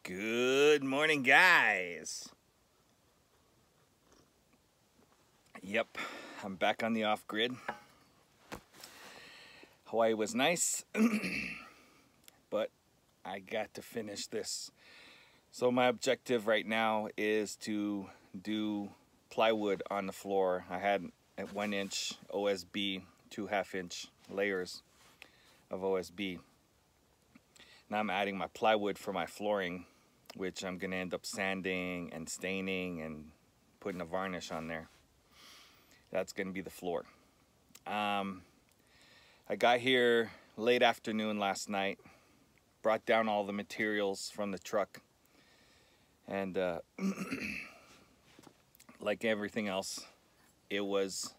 Good morning, guys. Yep, I'm back on the off-grid. Hawaii was nice, but I got to finish this. So my objective right now is to do plywood on the floor. I had a 1-inch OSB, 2 1/2-inch layers of OSB. Now I'm adding my plywood for my flooring, which I'm gonna end up sanding and staining and putting a varnish on there. That's gonna be the floor. I got here late afternoon last night, brought down all the materials from the truck, and like everything else, it was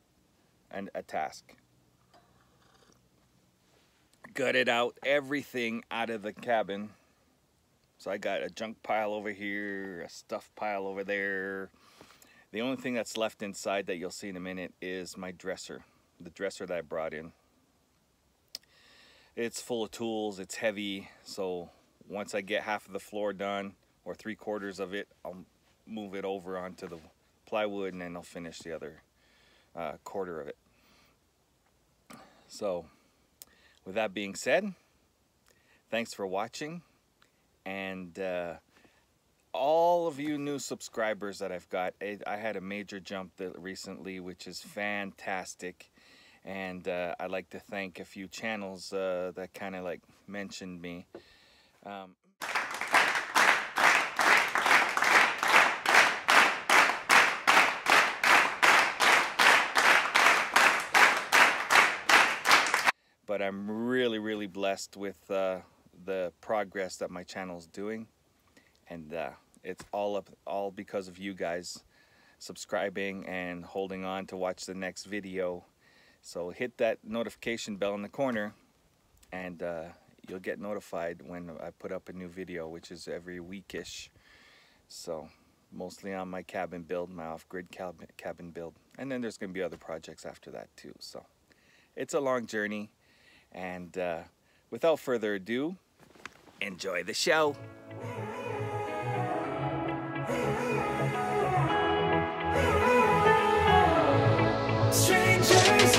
a task. Gutted out everything out of the cabin. So I got a junk pile over here, a stuff pile over there. The only thing that's left inside that you'll see in a minute is my dresser, the dresser that I brought in. It's full of tools, it's heavy, so once I get half of the floor done, or 3/4 of it, I'll move it over onto the plywood and then I'll finish the other quarter of it. So, with that being said, thanks for watching. And all of you new subscribers that I've got, I had a major jump recently, which is fantastic. And I'd like to thank a few channels that kind of like mentioned me. But I'm really blessed with the progress that my channel is doing, and it's all because of you guys subscribing and holding on to watch the next video. So hit that notification bell in the corner, and you'll get notified when I put up a new video, which is every weekish. So mostly on my cabin build, my off-grid cabin build, and then there's going to be other projects after that too. So it's a long journey, and without further ado, enjoy the show. Strangers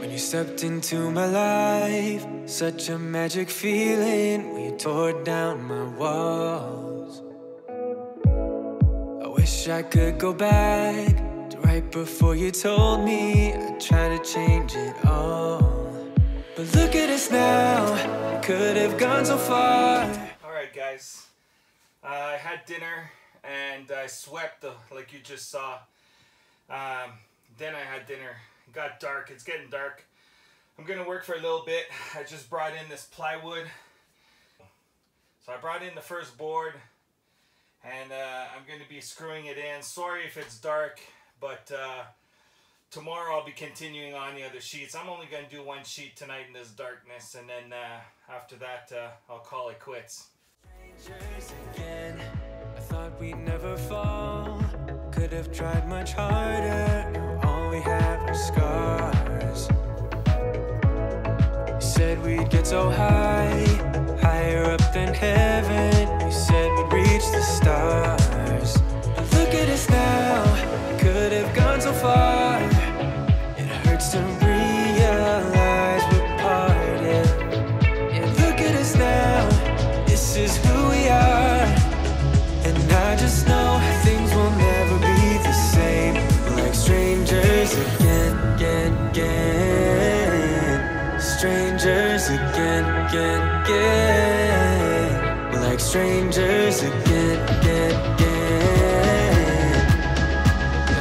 when you stepped into my life, such a magic feeling when you tore down my walls. I wish I could go back to right before you told me I'd try to change it all. But look at us now, it could have gone so far. Alright guys, I had dinner and I swept like you just saw. Then I had dinner. It got dark, it's getting dark. I'm gonna work for a little bit. I just brought in this plywood. So I brought in the first board, and I'm going to be screwing it in. Sorry if it's dark, but tomorrow I'll be continuing on the other sheets. I'm only going to do one sheet tonight in this darkness, and then after that I'll call it quits. Strangers again, I thought we'd never fall. Could have tried much harder, now all we have are scars. You said we'd get so high, higher up than heaven. You said we'd reach the stars. But look at us now, could have gone so far. It hurts to realize we're parted. Yeah, look at us now, this is who we are. And I just know things will never be the same. We're like strangers again. Strangers again. We're like strangers again.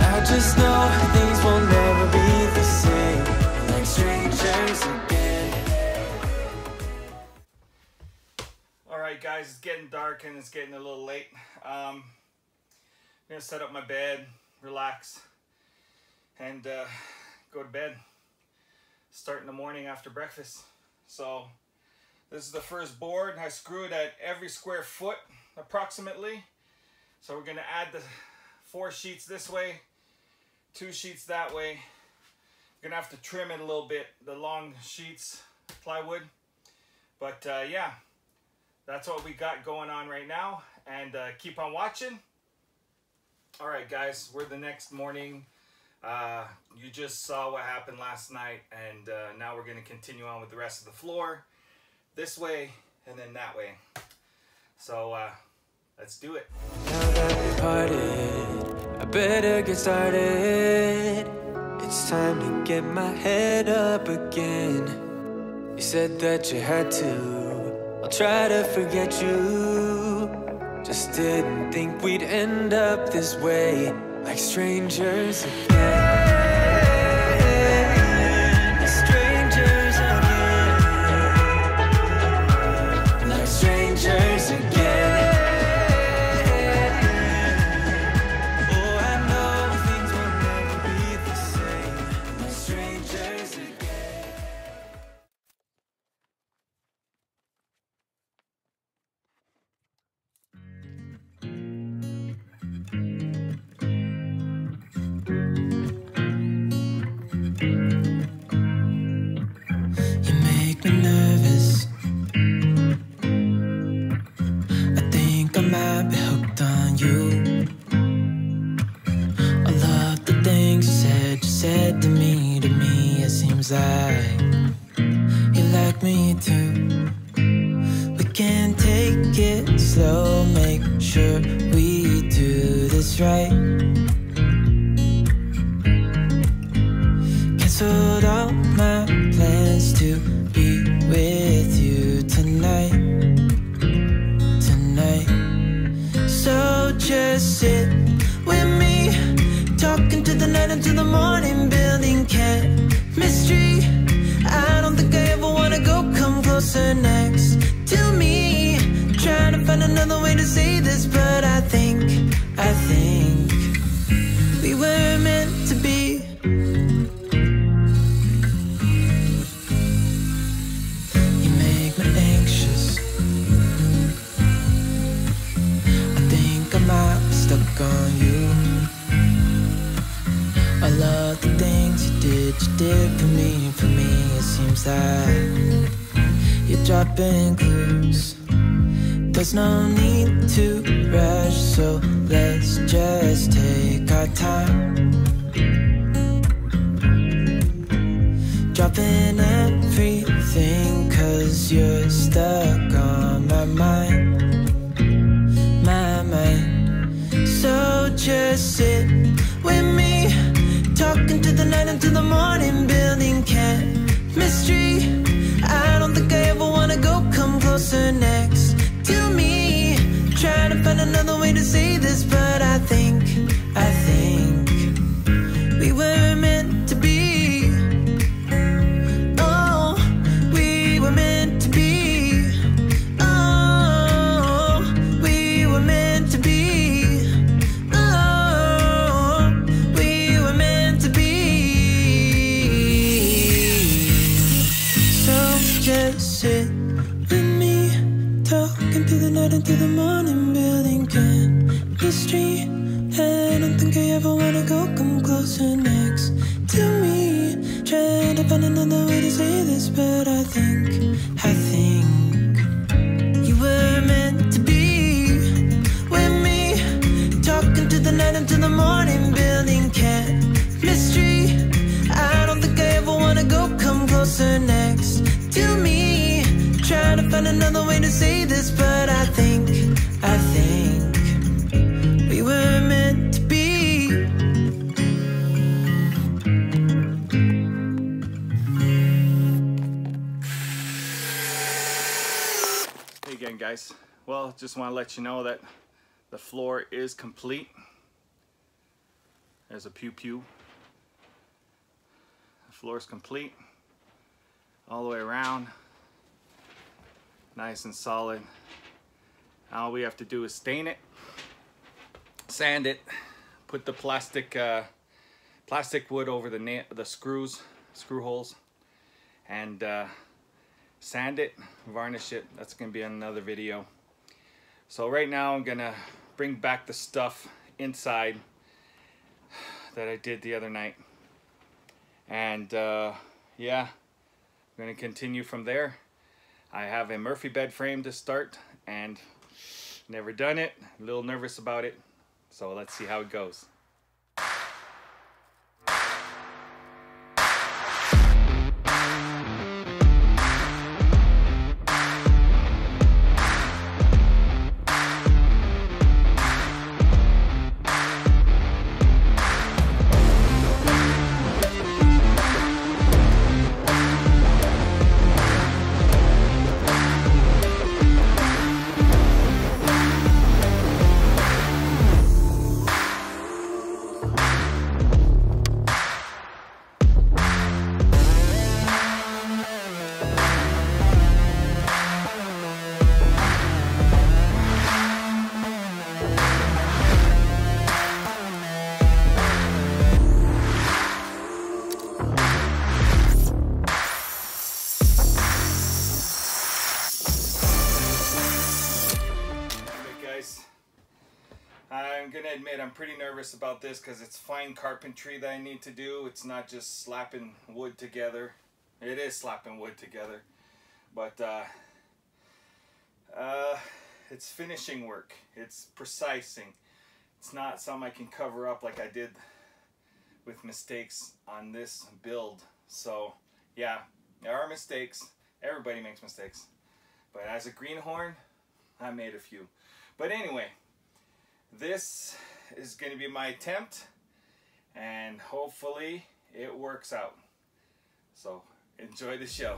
I just know things will never be the same. We're like strangers again. Alright guys, it's getting dark and it's getting a little late. I'm going to set up my bed, relax, and go to bed. Start in the morning after breakfast. So this is the first board. I screw it at every square foot approximately. So we're going to add the 4 sheets this way, 2 sheets that way. You're gonna have to trim it a little bit, the long sheets, plywood. But yeah, that's what we got going on right now. And keep on watching. All right, guys, we're the next morning. You just saw what happened last night, and now we're gonna continue on with the rest of the floor. This way and then that way. So let's do it. Now that we parted, I better get started. It's time to get my head up again. You said that you had to, I'll try to forget you. Just didn't think we'd end up this way, like strangers again. Strangers again. Like strangers again. Oh, I know things will never be the same, like strangers again. You make me nervous. I think I might be hooked on you. All of the things you said to me, it seems like you like me too. We can take it slow, make sure we do this right. Canceled all my plans to be with you tonight. So just sit with me, talking to the night until the morning, building chemistry. I don't think I ever wanna go, come closer next to me. Trying to find another way to say this, but I think we were meant to be. You make me anxious. I think I might be stuck on you. I love the things you did for me, it seems like you're dropping clues. There's no need to rush, so let's just take our time. Dropping everything, 'cause you're stuck on my mind. So just sit with me, talking to the night until the morning, building chemistry. I don't think I ever wanna go, come closer next to me. Trying to find another way to say this, but I think we were meant to be. Oh, we were meant to be. Oh, we were meant to be. Oh, we were meant to be. So just sit with me, talking through the night until the morning, building chemistry. I don't think I ever wanna go, come closer next to me. Trying to find another way to say this, but I think you were meant to be with me, talking to the night until the morning, building chemistry. I don't think I ever wanna go, come closer next to me. Trying to find another way to say this, but I think we were meant to be. Hey again, guys. Well, just want to let you know that the floor is complete. There's a pew pew. The floor is complete all the way around, nice and solid. All we have to do is stain it, sand it, put the plastic wood over the screw holes, and sand it, varnish it. That's gonna be another video. So right now I'm gonna bring back the stuff inside. that I did the other night. And yeah, I'm gonna continue from there. I have a Murphy bed frame to start and never done it, a little nervous about it. So let's see how it goes. I'm gonna admit I'm pretty nervous about this because it's fine carpentry that I need to do. It's not just slapping wood together. It is slapping wood together, but it's finishing work. It's precising. It's not something I can cover up like I did with mistakes on this build. So yeah, there are mistakes. Everybody makes mistakes, but as a greenhorn, I made a few. But anyway, this is going to be my attempt, and hopefully it works out. So enjoy the show.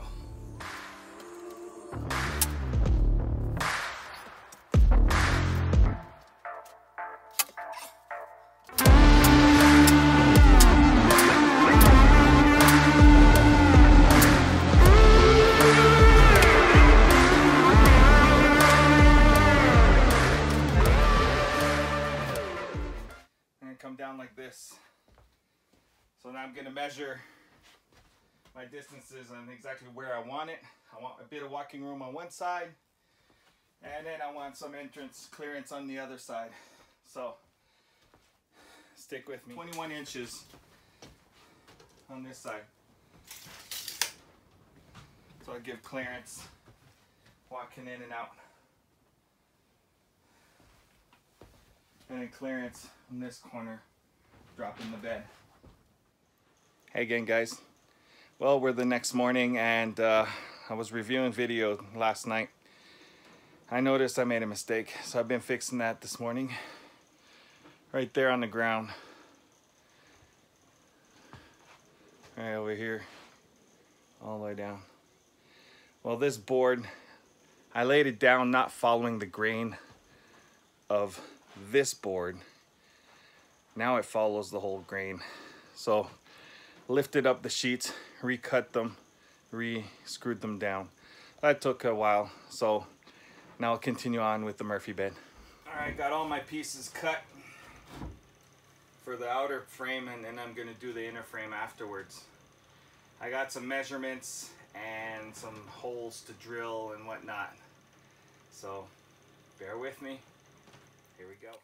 Down like this. So now I'm going to measure my distances and exactly where I want it. I want a bit of walking room on one side, and then I want some entrance clearance on the other side. So stick with me. 21 inches on this side. So I give clearance walking in and out. And then clearance in this corner, dropping the bed. Hey again, guys. Well, we're the next morning, and I was reviewing video last night. I noticed I made a mistake, so I've been fixing that this morning. Right there on the ground. Right over here, all the way down. Well, this board, I laid it down not following the grain of this board. Now it follows the whole grain. So lifted up the sheets, recut them, re-screwed them down. That took a while, so now I'll continue on with the Murphy bed. All right, got all my pieces cut for the outer frame, and then I'm gonna do the inner frame afterwards. I got some measurements and some holes to drill and whatnot. So bear with me. Here we go.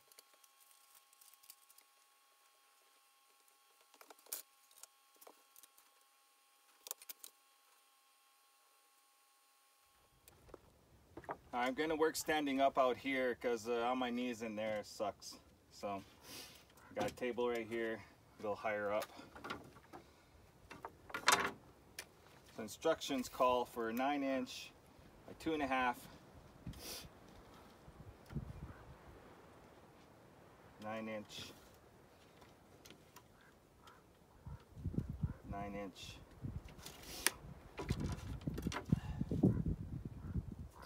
I'm going to work standing up out here because on my knees in there sucks. So I got a table right here, a little higher up. So instructions call for a 9-inch by 2.5. 9-inch, 9-inch,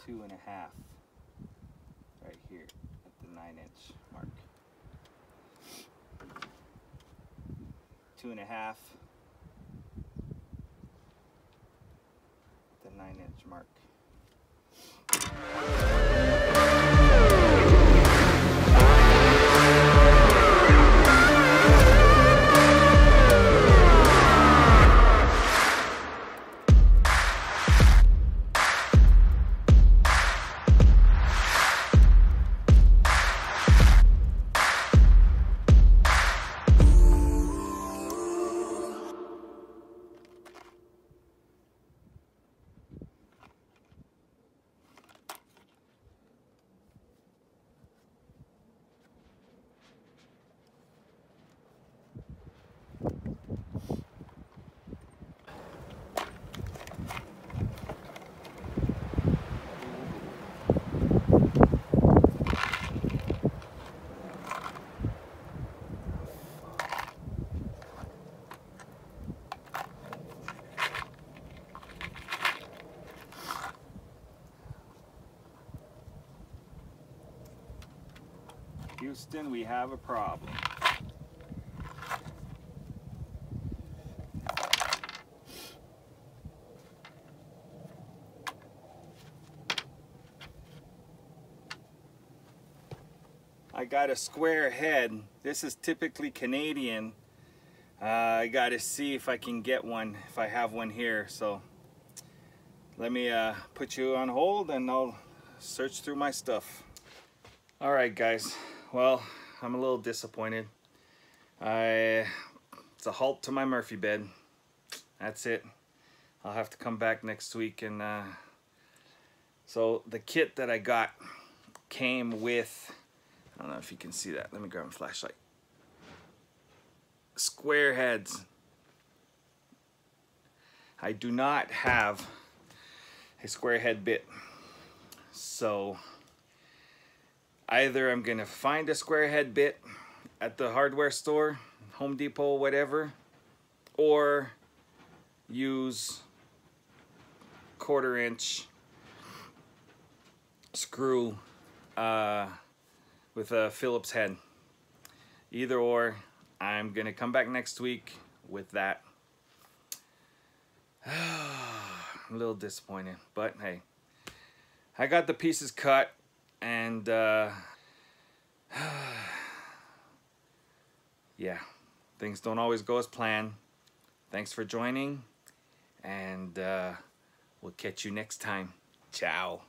2.5 right here at the 9-inch mark. 2.5 at the 9-inch mark. Houston, we have a problem. I got a square head. This is typically Canadian. I gotta see if I can get one, if I have one here. So let me put you on hold and I'll search through my stuff. All right, guys. Well, I'm a little disappointed. It's a halt to my Murphy bed. That's it. I'll have to come back next week. And so the kit that I got came with, I don't know if you can see that. Let me grab a flashlight. Square heads. I do not have a square head bit. So either I'm gonna find a square head bit at the hardware store, Home Depot, whatever, or use 1/4 inch screw with a Phillips head. Either or, I'm gonna come back next week with that. A little disappointed, but hey, I got the pieces cut, and yeah, things don't always go as planned. Thanks for joining, and we'll catch you next time. Ciao.